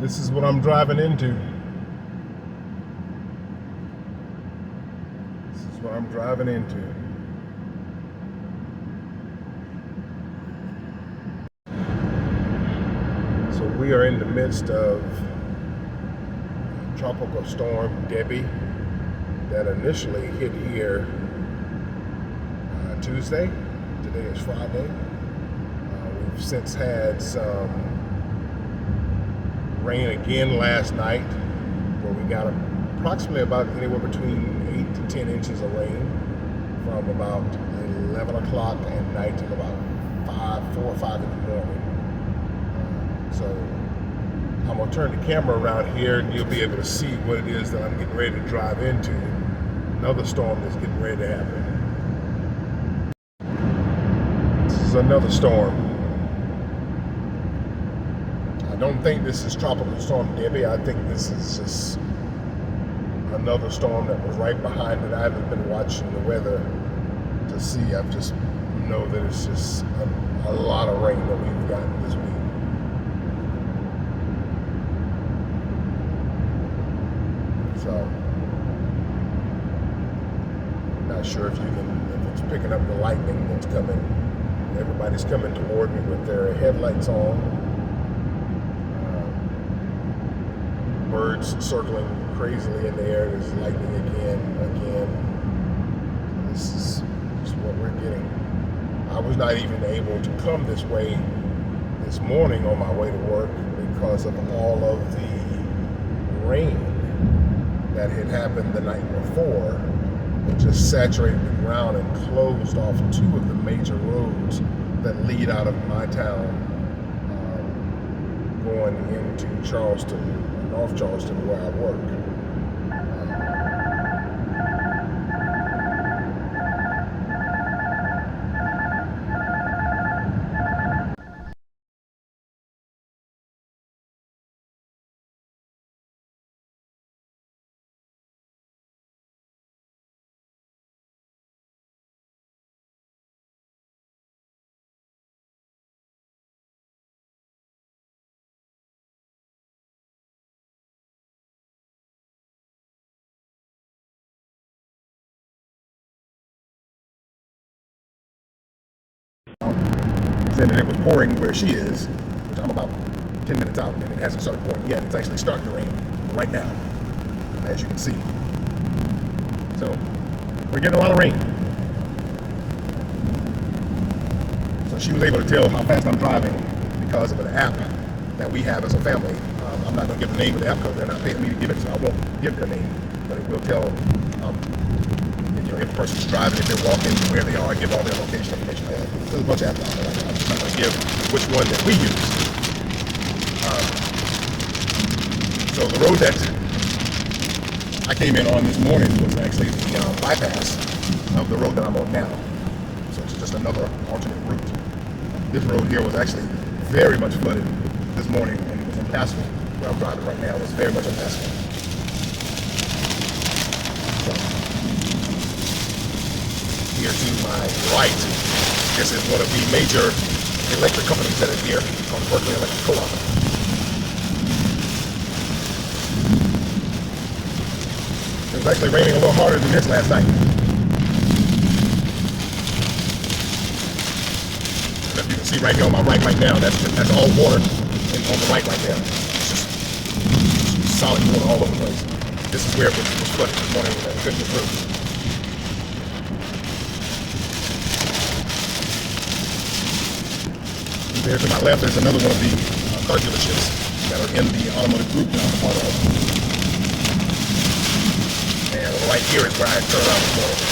This is what I'm driving into. This is what I'm driving into. So we are in the midst of tropical storm Debby that initially hit here Tuesday. Today is Friday. We've since had some rain again last night, where we got approximately about anywhere between 8 to 10 inches of rain from about 11 o'clock at night till about 4 or 5 in the morning. So I'm gonna turn the camera around here and you'll be able to see what it is that I'm getting ready to drive into. Another storm that's getting ready to happen. This is another storm. I don't think this is Tropical Storm Debby. I think this is just another storm that was right behind it. I haven't been watching the weather to see. I just know that it's just a lot of rain that we've gotten this week. So, not sure if it's picking up the lightning that's coming. Everybody's coming toward me with their headlights on. Birds circling crazily in the air. There's lightning again. This is what we're getting. I was not even able to come this way this morning on my way to work because of all of the rain that had happened the night before. It just saturated the ground and closed off 2 of the major roads that lead out of my town, going into Charleston, North Charleston, where I work. Saying that it was pouring where she is, which I'm about 10 minutes out, and it hasn't started pouring yet. It's actually starting to rain right now, as you can see. So we're getting a lot of rain. So she was able to tell how fast I'm driving because of an app that we have as a family. I'm not going to give the name of the app because they're not paying me to give it, so I won't give their name. But it will tell if the person's driving, if they're walking, where they are, give all their location information. There's a bunch of apps out there. I'm just not going to give which one that we use. So the road that I came in on this morning was actually the bypass of the road that I'm on now. So it's just another alternate route. This road here was actually very much flooded this morning, and it was impassable. Where I'm driving right now, it was very much impassable. So, here to my right, this is one of the major electric companies that is here, called the Berkeley Electric Co-op. It was actually raining a little harder than this last night. And as you can see right here on my right now, that's all water on the right there. It's just solid water all over the place. This is where it was flooded this morning when it couldn't get through. There to my left, there's another one of the car dealerships that are in the automotive group that I'm a part of. And right here is where I turn around this morning.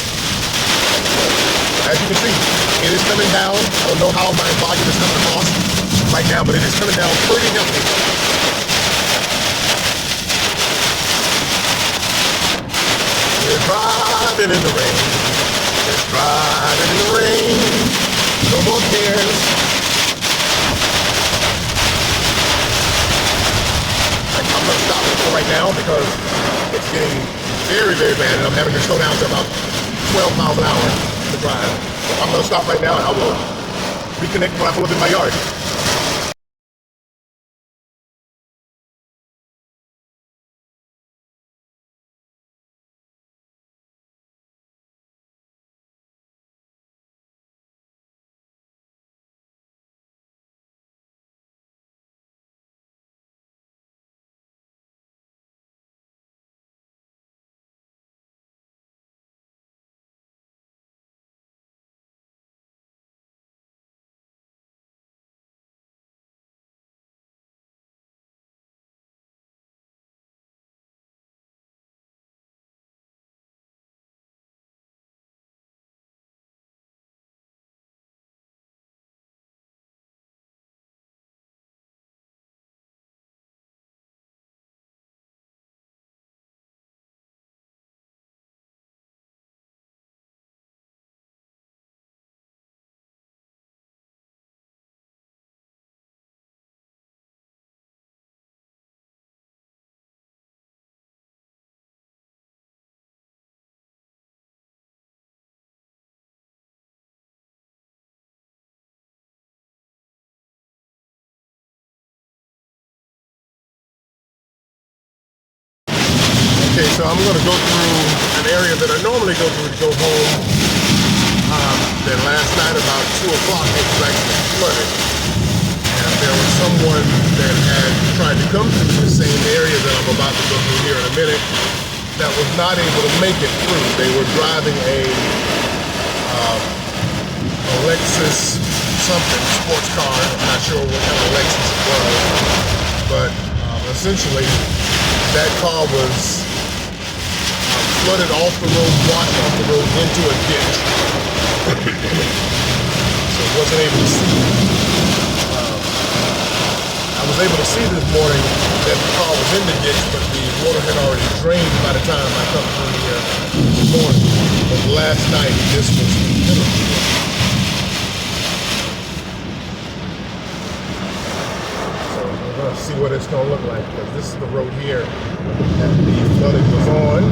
As you can see, it is coming down. I don't know how my volume is coming across right now, but it is coming down pretty heavily. We're driving in the rain. It's driving in the rain. No more cares. I'm going to stop it right now because it's getting very, very bad, and I'm having to slow down to about 12 miles an hour to drive. So I'm going to stop right now, and I will reconnect when I pull up in my yard. So I'm going to go through an area that I normally go through to go home. Then last night about 2 o'clock it was actually flooded. And there was someone that had tried to come through the same area that I'm about to go through here in a minute that was not able to make it through. They were driving a Lexus something, sports car. I'm not sure what kind of Lexus it was. But essentially that car was flooded off the road, washed off the road into a ditch. So I wasn't able to see. I was able to see this morning that the car was in the ditch, but the water had already drained by the time I come through here this morning. But last night this was pitiful. See what it's going to look like, because this is the road here that the flooding was on.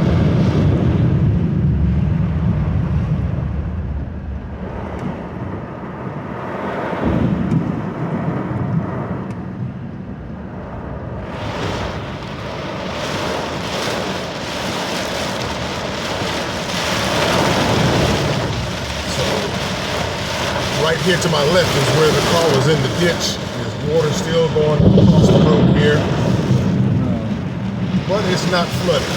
So right here to my left is where the car was in the ditch. Water still going across the road here, but it's not flooded.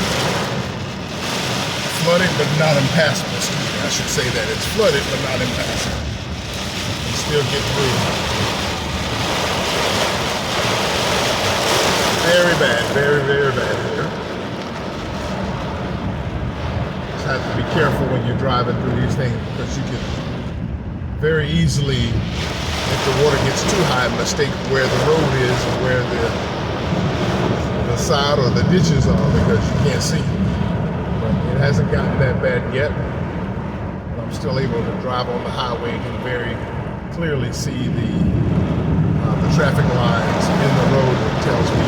Flooded, but not impassable. Excuse me, I should say that. It's flooded, but not impassable. You can still get through. Very bad, very, very bad here. Just have to be careful when you're driving through these things, because you can very easily, if the water gets too high, mistake where the road is and where the side or the ditches are, because you can't see. But it hasn't gotten that bad yet. But I'm still able to drive on the highway and can very clearly see the traffic lines in the road that tells me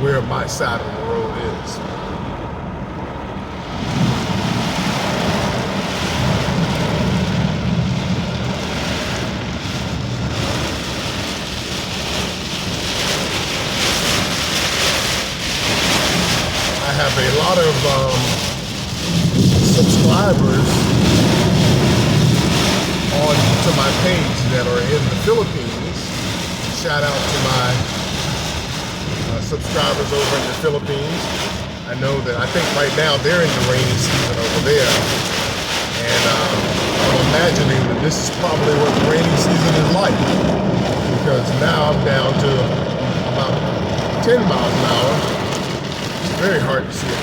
where my side of the road is. I have a lot of subscribers on to my page that are in the Philippines. Shout out to my subscribers over in the Philippines. I know that I think right now they're in the rainy season over there, and I'm imagining that this is probably what the rainy season is like, because now I'm down to about 10 miles an hour. Very hard to see it.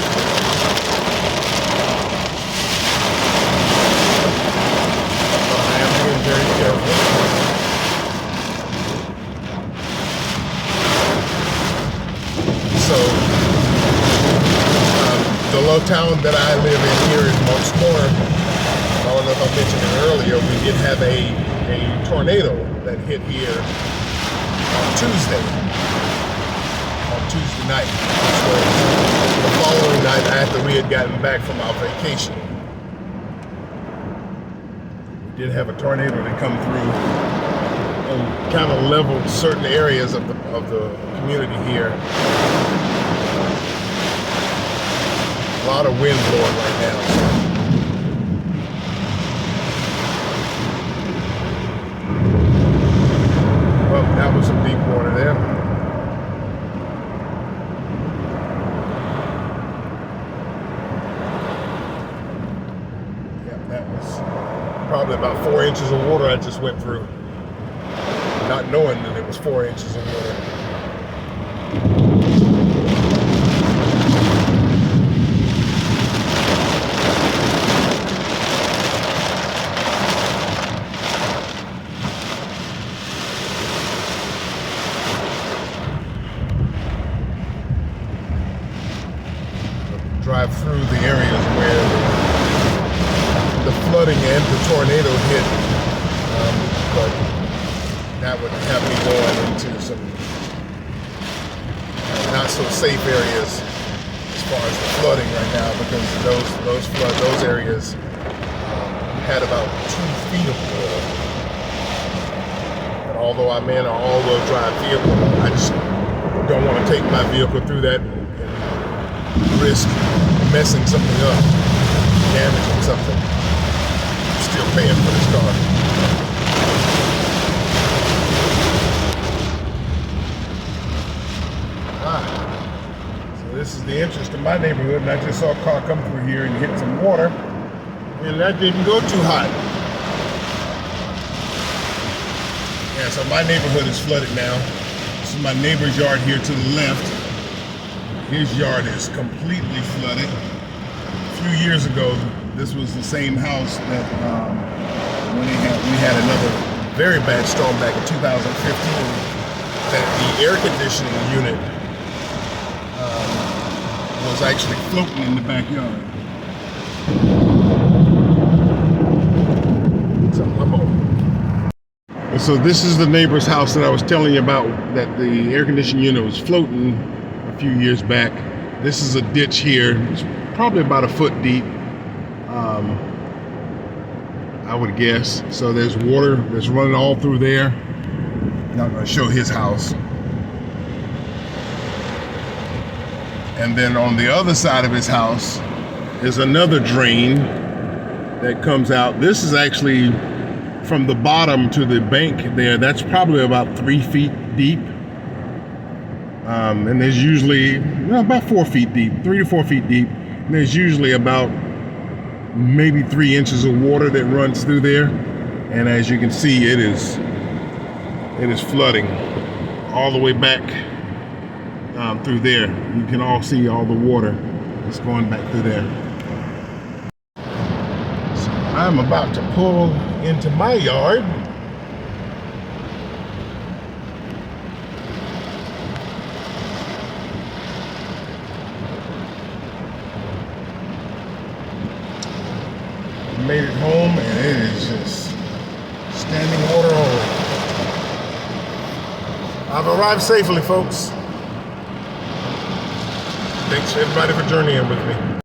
I am being very careful. So, the low town that I live in here in Montsmore, I don't know if I mentioned it earlier, we did have a tornado that hit here on Tuesday night. So the following night, after we had gotten back from our vacation, we did have a tornado that come through and kind of leveled certain areas of the community here. A lot of wind blowing right now. Well, that was some deep water there. Probably about 4 inches of water I just went through, not knowing that it was 4 inches of water. Drive through the areas where the flooding and the tornado hit, but that would have me going into some not so safe areas as far as the flooding right now, because those areas had about 2 feet of water. And although I'm in an all-wheel drive vehicle, I just don't want to take my vehicle through that and risk messing something up, damaging something. I'm still paying for this car. So this is the entrance to my neighborhood, and I just saw a car come through here and hit some water, and that didn't go too hot. Yeah, so my neighborhood is flooded now. This is my neighbor's yard here to the left. His yard is completely flooded. A few years ago, this was the same house that when we had another very bad storm back in 2015, that the air conditioning unit was actually floating in the backyard. So this is the neighbor's house that I was telling you about, that the air conditioning unit was floating a few years back. This is a ditch here. It's probably about a foot deep, I would guess. So there's water that's running all through there. Not going to show his house. And then on the other side of his house is another drain that comes out. This is actually from the bottom to the bank there. That's probably about 3 feet deep. And there's usually about 4 feet deep, 3 to 4 feet deep. And there's usually about maybe 3 inches of water that runs through there. And as you can see, it is flooding all the way back through there. You can all see all the water that's going back through there. So I'm about to pull into my yard. Made it home, and it is just standing water only. I've arrived safely, folks. Thanks everybody for journeying with me.